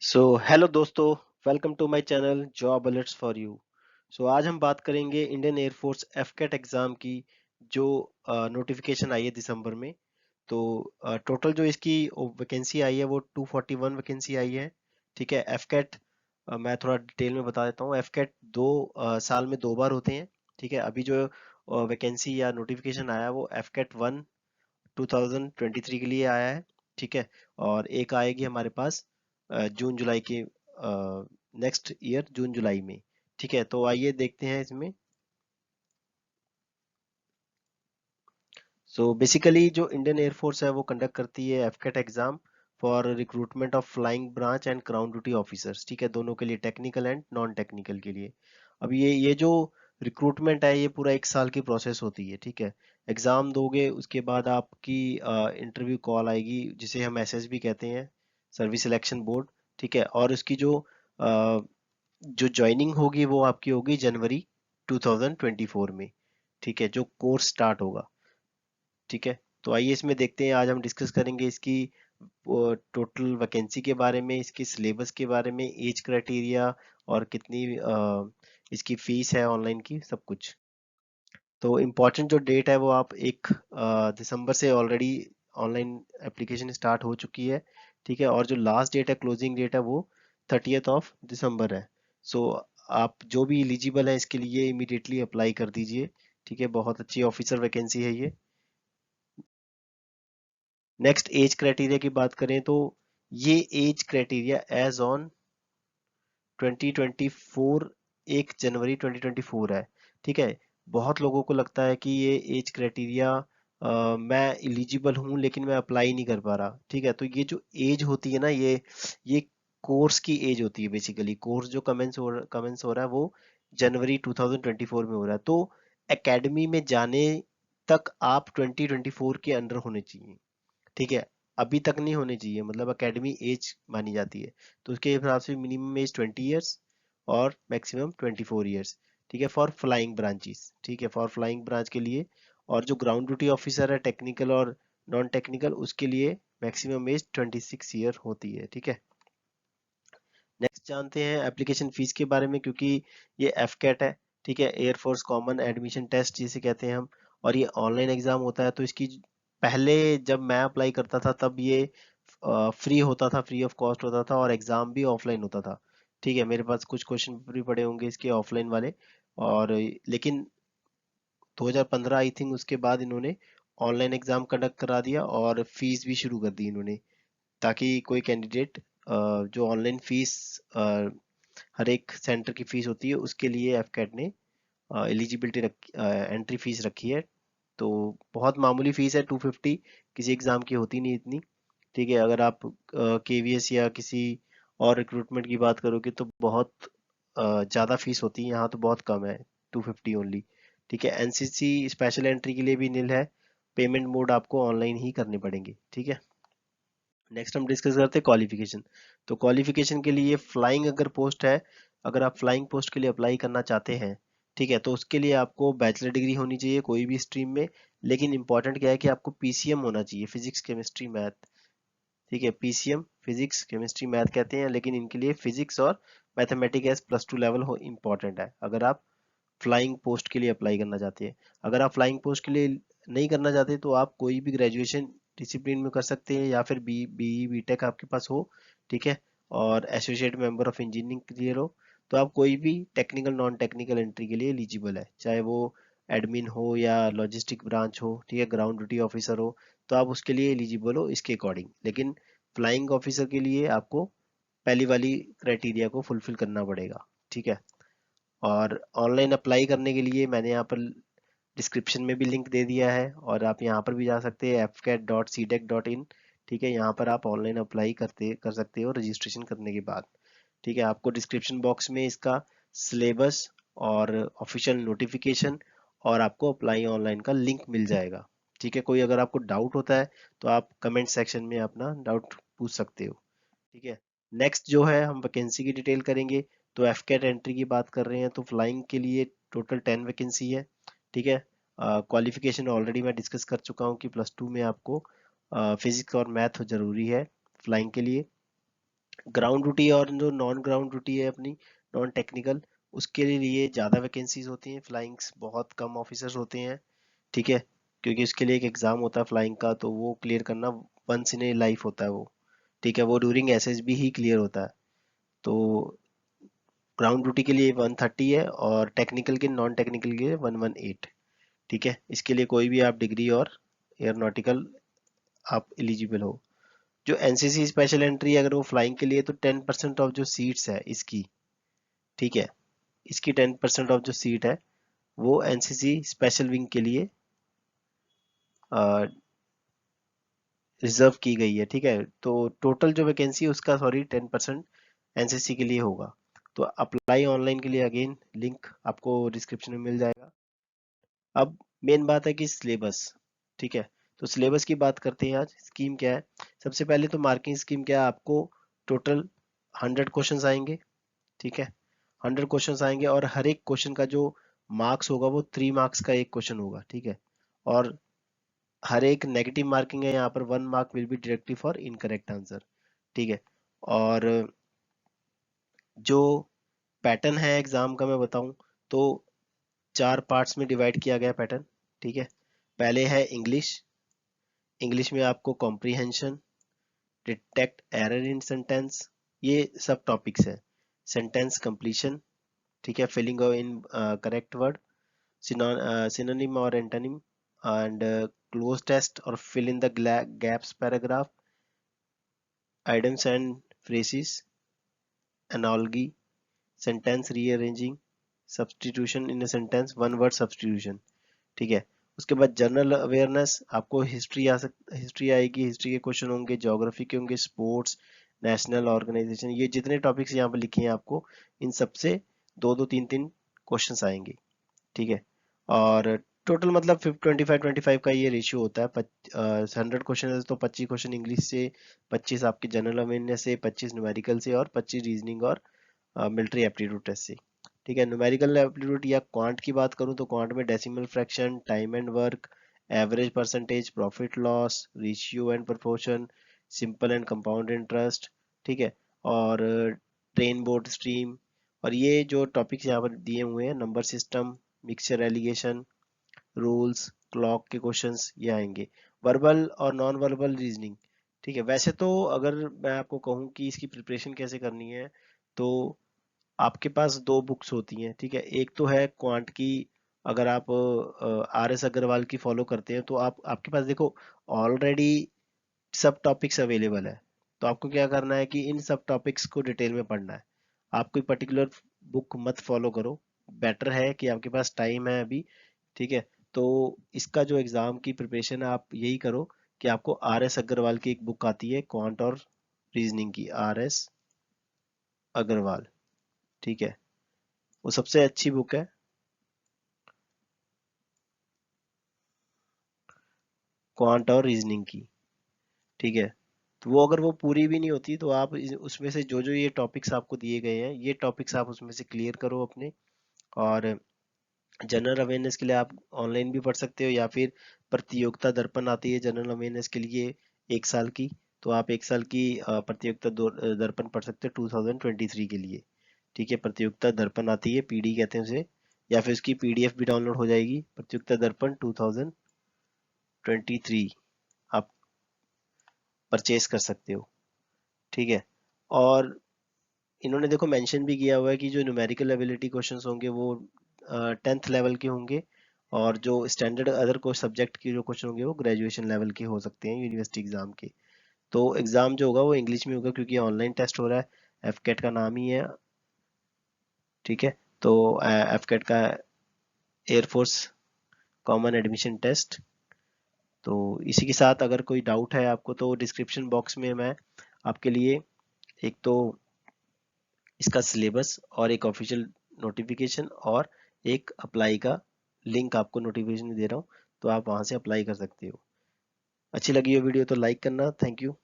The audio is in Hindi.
सो हेलो दोस्तों, welcome to my channel job alerts for you. So आज हम बात करेंगे इंडियन एयरफोर्स एफकेट एग्जाम की जो नोटिफिकेशन आई है दिसंबर में। तो टोटल जो इसकी वैकेंसी आई है वो 241 वैकेंसी आई है। ठीक है। एफकेट मैं थोड़ा डिटेल में बता देता हूँ। एफकेट साल में 2 बार होते हैं। ठीक है। अभी जो वैकेंसी या नोटिफिकेशन आया है वो एफकेट 1 2023 के लिए आया है। ठीक है। और एक आएगी हमारे पास जून जुलाई के नेक्स्ट ईयर जून जुलाई में। ठीक है। तो आइए देखते हैं इसमें। सो बेसिकली जो इंडियन एयरफोर्स है वो कंडक्ट करती है AFCAT exam for recruitment of flying branch and ground duty officers. ठीक है। दोनों के लिए, टेक्निकल एंड नॉन टेक्निकल के लिए। अब ये जो रिक्रूटमेंट है ये पूरा 1 साल की प्रोसेस होती है। ठीक है। एग्जाम दोगे, उसके बाद आपकी इंटरव्यू कॉल आएगी जिसे हम एसएसबी कहते हैं, सर्विस सिलेक्शन बोर्ड। ठीक है। और उसकी जो ज्वाइनिंग होगी वो आपकी होगी जनवरी 2024 में। ठीक है। जो कोर्स स्टार्ट होगा। ठीक है। तो आइए इसमें देखते हैं। आज हम डिस्कस करेंगे इसकी टोटल वैकेंसी के बारे में, इसके सिलेबस के बारे में, एज क्राइटेरिया और कितनी इसकी फीस है ऑनलाइन की, सब कुछ। तो इम्पोर्टेंट जो डेट है वो आप 1 दिसंबर से ऑलरेडी ऑनलाइन एप्लीकेशन स्टार्ट हो चुकी है। ठीक है। और जो लास्ट डेट है, क्लोजिंग डेट है, वो 30 दिसंबर है। सो आप जो भी एलिजिबल है इसके लिए इमीडिएटली अप्लाई कर दीजिए। ठीक है। बहुत अच्छी ऑफिसर वैकेंसी है ये। नेक्स्ट एज क्राइटेरिया की बात करें तो ये एज क्राइटेरिया एज ऑन 2024, 1 जनवरी 2024 है। ठीक है। बहुत लोगों को लगता है कि ये एज क्राइटेरिया मैं एलिजिबल हूँ लेकिन मैं अप्लाई नहीं कर पा रहा। ठीक है। तो ये जो एज होती है ना, ये कोर्स की एज होती है। बेसिकली कोर्स जो कमेंस हो रहा है वो जनवरी 2024 में हो रहा है। तो एकेडमी में जाने तक आप 2024 के अंडर होने चाहिए। ठीक है। अभी तक नहीं होने चाहिए, मतलब एकेडमी एज मानी जाती है। तो उसके हिसाब से मिनिमम एज 20 ईयर्स और मैक्सिमम 24 ईयर्स। ठीक है। For flying branches. ठीक है। फॉर फ्लाइंग ब्रांच के लिए। और जो ग्राउंड ड्यूटी ऑफिसर है, टेक्निकल और नॉन टेक्निकल, उसके लिए मैक्सिमम एज 26 ईयर होती है। ठीक है। नेक्स्ट जानते हैं एप्लीकेशन फीस के बारे में, क्योंकि ये एफकेट है। ठीक है। एयरफोर्स कॉमन एडमिशन टेस्ट जिसे कहते हैं हम। और ये ऑनलाइन एग्जाम होता है। तो इसकी पहले जब मैं अप्लाई करता था तब ये फ्री होता था, फ्री ऑफ कॉस्ट होता था, और एग्जाम भी ऑफलाइन होता था। ठीक है। मेरे पास कुछ क्वेश्चन पेपर भी पड़े होंगे इसके ऑफलाइन वाले। और लेकिन 2015 आई थिंक उसके बाद इन्होंने ऑनलाइन एग्जाम कंडक्ट करा दिया और फीस भी शुरू कर दी इन्होंने, ताकि कोई कैंडिडेट जो ऑनलाइन फीस हर एक सेंटर की फीस होती है उसके लिए एफकेट ने एलिजिबिलिटी एंट्री फीस रखी है। तो बहुत मामूली फीस है, 250। किसी एग्जाम की होती नहीं इतनी। ठीक है। अगर आप केवीएस या किसी और रिक्रूटमेंट की बात करोगे तो बहुत ज़्यादा फीस होती है। यहाँ तो बहुत कम है, 250 ओनली। ठीक है। एनसीसी स्पेशल एंट्री के लिए भी नील है। पेमेंट मोड आपको ऑनलाइन ही करने पड़ेंगे। ठीक है। नेक्स्ट हम डिस्कस करते हैं क्वालिफिकेशन। तो क्वालिफिकेशन के लिए फ्लाइंग अगर पोस्ट है, अगर आप फ्लाइंग पोस्ट के लिए अप्लाई करना चाहते हैं, ठीक है, तो उसके लिए आपको बैचलर डिग्री होनी चाहिए कोई भी स्ट्रीम में। लेकिन इंपॉर्टेंट क्या है कि आपको पीसीएम होना चाहिए, फिजिक्स केमिस्ट्री मैथ। ठीक है। पीसीएम फिजिक्स केमिस्ट्री मैथ कहते हैं, लेकिन इनके लिए फिजिक्स और मैथमेटिक्स एज +2 लेवल हो इम्पॉर्टेंट है अगर आप फ्लाइंग पोस्ट के लिए अप्लाई करना चाहते हैं। अगर आप फ्लाइंग पोस्ट के लिए नहीं करना चाहते तो आप कोई भी ग्रेजुएशन डिसिप्लिन में कर सकते हैं, या फिर बीटेक आपके पास हो। ठीक है। और associate member of engineering clear हो, तो आप कोई भी टेक्निकल नॉन टेक्निकल एंट्री के लिए एलिजिबल है, चाहे वो एडमिन हो या लॉजिस्टिक ब्रांच हो। ठीक है। ग्राउंड ड्यूटी ऑफिसर हो, तो आप उसके लिए एलिजिबल हो इसके अकॉर्डिंग। लेकिन फ्लाइंग ऑफिसर के लिए आपको पहली वाली क्राइटेरिया को फुलफिल करना पड़ेगा। ठीक है। और ऑनलाइन अप्लाई करने के लिए मैंने यहाँ पर डिस्क्रिप्शन में भी लिंक दे दिया है, और आप यहाँ पर भी जा सकते हैं fcat.cdec.in। ठीक है। यहाँ पर आप ऑनलाइन अप्लाई कर सकते हो रजिस्ट्रेशन करने के बाद। ठीक है। आपको डिस्क्रिप्शन बॉक्स में इसका सिलेबस और ऑफिशियल नोटिफिकेशन और आपको अप्लाई ऑनलाइन का लिंक मिल जाएगा। ठीक है। कोई अगर आपको डाउट होता है तो आप कमेंट सेक्शन में अपना डाउट पूछ सकते हो। ठीक है। नेक्स्ट जो है हम वैकेंसी की डिटेल करेंगे। तो एफकेट एंट्री की बात कर रहे हैं तो फ्लाइंग के लिए टोटल 10 वैकेंसी है। ठीक है। क्वालिफिकेशन ऑलरेडी मैं डिस्कस कर चुका हूँ कि +2 में आपको फिजिक्स और मैथ जरूरी है फ्लाइंग के लिए। ग्राउंड ड्यूटी और जो नॉन ग्राउंड ड्यूटी है अपनी, नॉन टेक्निकल, उसके लिए ज़्यादा वैकेंसीज होती हैं, फ्लाइंग्स बहुत कम ऑफिसर्स होते हैं, ठीक है, क्योंकि उसके लिए एक एग्ज़ाम होता है फ्लाइंग का, तो वो क्लियर करना वंस इन ए लाइफ होता है वो, ठीक है, वो ड्यूरिंग एसएसबी ही क्लियर होता है। तो ग्राउंड ड्यूटी के लिए 130 है और टेक्निकल के नॉन टेक्निकल के लिए 118, ठीक है, इसके लिए कोई भी आप डिग्री और एयरोनॉटिकल आप एलिजिबल हो। जो एनसीसी स्पेशल एंट्री है अगर वो फ्लाइंग के लिए, तो 10% ऑफ जो सीट्स है इसकी, ठीक है, इसकी 10% ऑफ जो सीट है वो एनसीसी स्पेशल विंग के लिए रिजर्व की गई है, ठीक है, तो टोटल जो वैकेंसी है उसका सॉरी 10% एनसीसी के लिए होगा। तो अप्लाई ऑनलाइन के लिए अगेन लिंक आपको डिस्क्रिप्शन में मिल जाएगा। अब मेन बात है कि सिलेबस, ठीक है, तो सिलेबस की बात करते हैं आज। स्कीम क्या है, सबसे पहले तो मार्किंग स्कीम क्या है, आपको टोटल 100 क्वेश्चंस आएंगे, ठीक है, 100 क्वेश्चंस आएंगे और हर एक क्वेश्चन का जो मार्क्स होगा वो 3 मार्क्स का एक क्वेश्चन होगा, ठीक है, और हर एक नेगेटिव मार्किंग है यहाँ पर, 1 mark will be directly for incorrect answer, ठीक है, और जो पैटर्न है एग्जाम का मैं बताऊं तो 4 पार्ट्स में डिवाइड किया गया पैटर्न, ठीक है, पहले है इंग्लिश, इंग्लिश में आपको comprehension, detect error in sentence, ये सब टॉपिक्स है, सेंटेंस कंप्लीशन, ठीक है, filling in correct word, synonym और एंटोनिम, एंड क्लोज टेस्ट और fill in the gaps paragraph, items and phrases, analogy, sentence rearranging, substitution in a sentence, one word substitution, ठीक है, उसके बाद जनरल अवेयरनेस, आपको हिस्ट्री हिस्ट्री आएगी, हिस्ट्री के क्वेश्चन होंगे, ज्योग्राफी के होंगे, स्पोर्ट्स, नेशनल ऑर्गेनाइजेशन, ये जितने टॉपिक्स यहाँ पर लिखे हैं आपको, इन सबसे दो दो तीन तीन क्वेश्चंस आएंगे, ठीक है, और टोटल मतलब 25-25 का ये रेशियो होता है, 100 क्वेश्चन है तो 25 क्वेश्चन इंग्लिश से, 25 आपके जनरल अवेयरनेस से, 25 न्यूमेरिकल से और 25 रीजनिंग और मिलिट्री एप्टीट्यूड टेस्ट से, ठीक है। न्यूमेरिकल एप्टीट्यूड या क्वांट की बात करूं तो क्वांट में decimal fraction, time and work, average percentage, profit loss, ratio and proportion, simple and compound interest, ठीक है, और ट्रेन बोर्ड स्ट्रीम, और ये जो टॉपिक्स यहाँ पर दिए हुए हैं, number system, mixture allegation, rules, clock के क्वेश्चंस ये आएंगे, वर्बल और नॉन वर्बल रीजनिंग, ठीक है। वैसे तो अगर मैं आपको कहूँ कि इसकी प्रिपरेशन कैसे करनी है, तो आपके पास दो बुक्स होती हैं, ठीक है, एक तो है क्वांट की, अगर आप आर एस अग्रवाल की फॉलो करते हैं तो आप, आपके पास देखो ऑलरेडी सब टॉपिक्स अवेलेबल है, तो आपको क्या करना है कि इन सब टॉपिक्स को डिटेल में पढ़ना है, आप कोई पर्टिकुलर बुक मत फॉलो करो, बेटर है कि आपके पास टाइम है अभी, ठीक है, तो इसका जो एग्जाम की प्रिपरेशन है आप यही करो कि आपको आर एस अग्रवाल की एक बुक आती है क्वांट और रीजनिंग की, आर एस अग्रवाल, ठीक है, वो सबसे अच्छी बुक है, क्वांट और रीजनिंग की, ठीक है, तो वो अगर वो पूरी भी नहीं होती तो आप उसमें से जो जो ये टॉपिक्स आपको दिए गए हैं ये टॉपिक्स आप उसमें से क्लियर करो अपने, और जनरल अवेयरनेस के लिए आप ऑनलाइन भी पढ़ सकते हो या फिर प्रतियोगिता दर्पण आती है जनरल अवेयरनेस के लिए 1 साल की, तो आप 1 साल की प्रतियोगिता दर्पण पढ़ सकते हो 2023 के लिए, ठीक है, प्रतियोगिता दर्पण आती है, पीडी कहते हैं उसे, या फिर उसकी पीडीएफ भी डाउनलोड हो जाएगी, प्रतियोगिता दर्पण 2023 आप परचेज कर सकते हो, ठीक है, और इन्होंने देखो मेंशन भी किया हुआ है कि जो न्यूमेरिकल एबिलिटी क्वेश्चंस होंगे वो 10th लेवल के होंगे, और जो स्टैंडर्ड अदर को सब्जेक्ट के जो क्वेश्चन होंगे वो ग्रेजुएशन लेवल के हो सकते हैं यूनिवर्सिटी एग्जाम के। तो एग्जाम जो होगा वो इंग्लिश में होगा क्योंकि ऑनलाइन टेस्ट हो रहा है, एफकेट का नाम ही है, ठीक है, तो एफकेट का एयरफोर्स कॉमन एडमिशन टेस्ट। तो इसी के साथ अगर कोई डाउट है आपको तो डिस्क्रिप्शन बॉक्स में मैं आपके लिए एक तो इसका सिलेबस और एक ऑफिशियल नोटिफिकेशन और एक अप्लाई का लिंक आपको नोटिफिकेशन में दे रहा हूँ, तो आप वहां से अप्लाई कर सकते हो। अच्छी लगी ये वीडियो तो लाइक करना, थैंक यू।